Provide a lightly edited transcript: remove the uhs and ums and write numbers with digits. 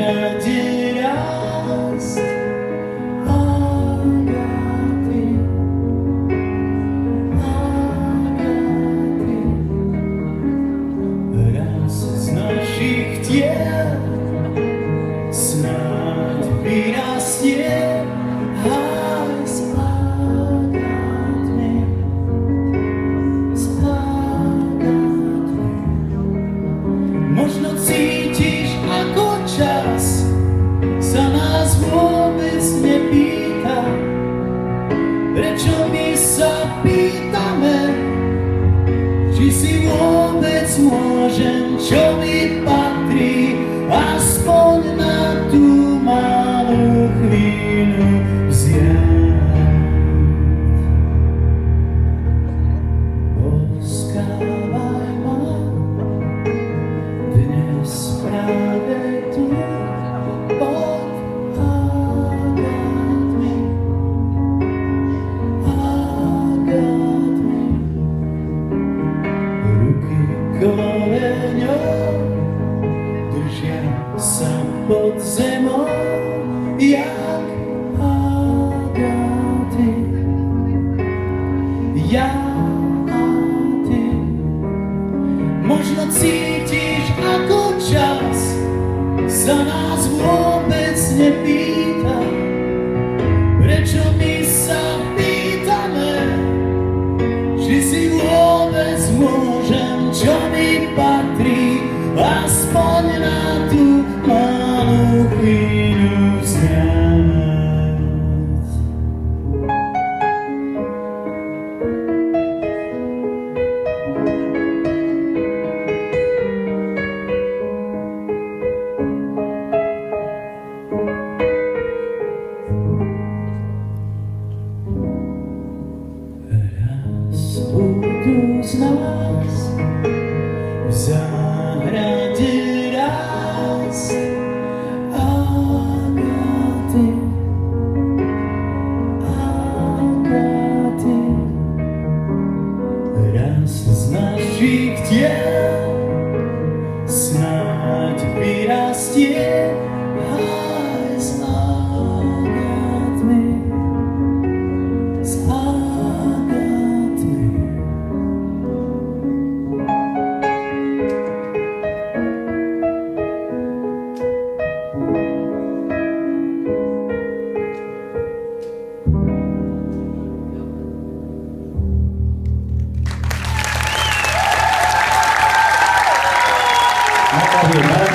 zahrade rast Agaty, Agaty. Raz z našich tiel snáď vyrastie aj z Agaty, z Agaty. Možno cítiš, ako čas sa nás vôbec nepýta, prečo my sa pýtame, či si vôbec môžem, čo mi patrí, aspoň na tú malú chvíľu vziať. Poskávaj ma dnes práve tu pod Agatmi, Agatmi. Ruky koleňov držia sa pod zemou, jak Agaty, ja a ty. Možno cítiš, ako čas sa nás vôbec nepýta, prečo my sa pýtame, či si vôbec môžem, čo mi patrí, aspoň na tú malú chvíľu vziať. Raz budú z nás v záhrade rast Agaty, Agaty. Raz z našich tiel snáď vyrastie aj z Agatmi, z Agatmi. Ďakujem.